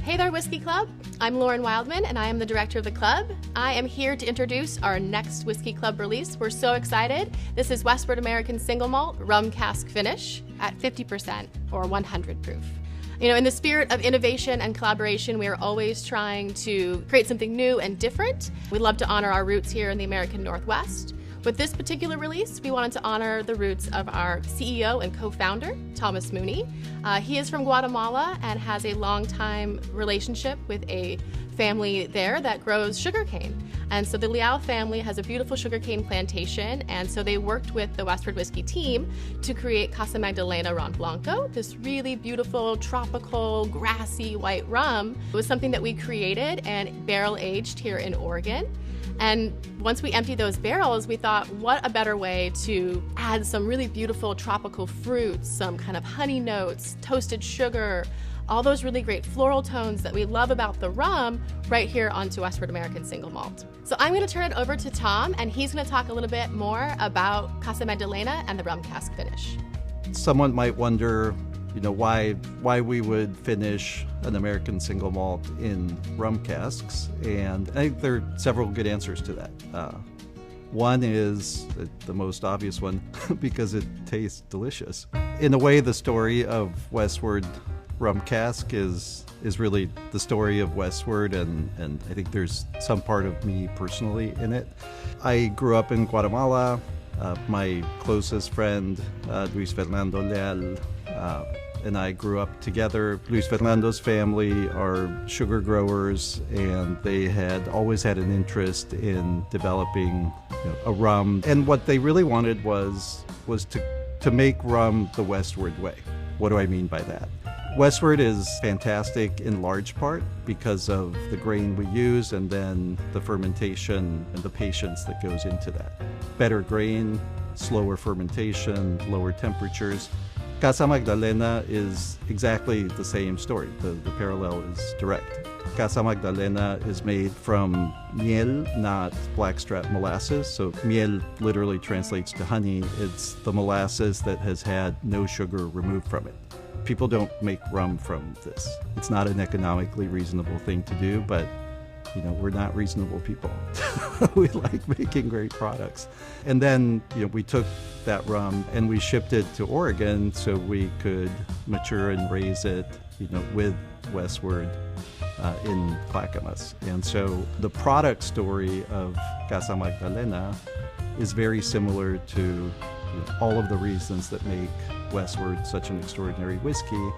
Hey there, Whiskey Club. I'm Lauren Wildman, and I am the director of the club. I am here to introduce our next Whiskey Club release. We're so excited. This is Westward American Single Malt Rum Cask Finish at 50% or 100 proof. In the spirit of innovation and collaboration, we are always trying to create something new and different. We love to honor our roots here in the American Northwest. With this particular release, we wanted to honor the roots of our CEO and co-founder, Thomas Mooney. He is from Guatemala and has a long-time relationship with a family there that grows sugarcane. And so the Leal family has a beautiful sugarcane plantation, and so they worked with the Westward Whiskey team to create Casa Magdalena Ron Blanco, this really beautiful, tropical, grassy white rum. It was something that we created and barrel-aged here in Oregon. And once we emptied those barrels, we thought, what a better way to add some really beautiful tropical fruits, some kind of honey notes, toasted sugar, all those really great floral tones that we love about the rum right here onto Westward American Single Malt. So I'm going to turn it over to Tom, and he's going to talk a little bit more about Casa Magdalena and the rum cask finish. Someone might wonder, why we would finish an American single malt in rum casks, and I think there are several good answers to that. One is the most obvious one, because it tastes delicious. In a way, the story of Westward rum cask is really the story of Westward, and I think there's some part of me personally in it. I grew up in Guatemala. My closest friend, Luis Fernando Leal, and I grew up together. Luis Fernando's family are sugar growers, and they had always had an interest in developing a rum. And what they really wanted was to make rum the Westward way. What do I mean by that? Westward is fantastic in large part because of the grain we use and then the fermentation and the patience that goes into that. Better grain, slower fermentation, lower temperatures. Casa Magdalena is exactly the same story. The parallel is direct. Casa Magdalena is made from miel, not blackstrap molasses. So miel literally translates to honey. It's the molasses that has had no sugar removed from it. People don't make rum from this. It's not an economically reasonable thing to do, but we're not reasonable people. We like making great products. And then we took that rum and we shipped it to Oregon so we could mature and raise it with Westward in Clackamas. And so the product story of Casa Magdalena is very similar to all of the reasons that make Westward such an extraordinary whiskey.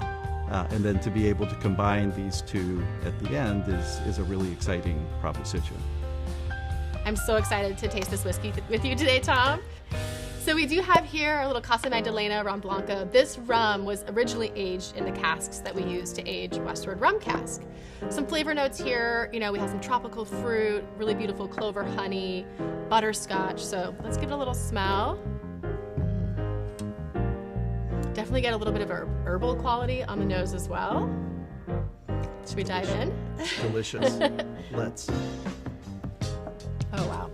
And then to be able to combine these two at the end is a really exciting proposition. I'm so excited to taste this whiskey with you today, Tom. So we do have here our little Casa Magdalena Rum Blanco. This rum was originally aged in the casks that we use to age Westward rum cask. Some flavor notes here, we have some tropical fruit, really beautiful clover honey, butterscotch. So let's give it a little smell. Definitely get a little bit of a herbal quality on the nose as well. Should we dive in? Delicious. Let's. Oh, wow.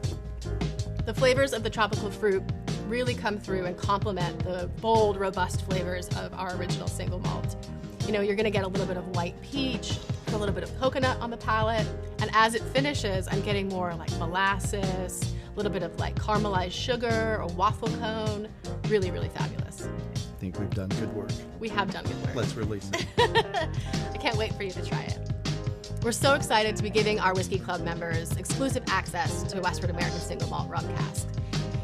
The flavors of the tropical fruit really come through and complement the bold, robust flavors of our original single malt. You're going to get a little bit of white peach, a little bit of coconut on the palate, and as it finishes, I'm getting more like molasses, a little bit of like caramelized sugar or waffle cone. Really, really fabulous. I think we've done good work. We have done good work. Let's release it. I can't wait for you to try it. We're so excited to be giving our Whiskey Club members exclusive access to Westward American Single Malt Rum Cask.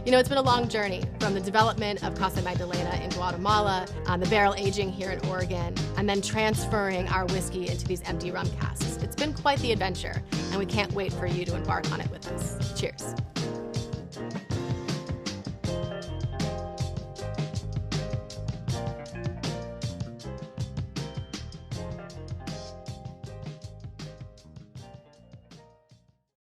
It's been a long journey from the development of Casa Magdalena in Guatemala, the barrel aging here in Oregon, and then transferring our whiskey into these empty rum casks. It's been quite the adventure, and we can't wait for you to embark on it with us. Cheers.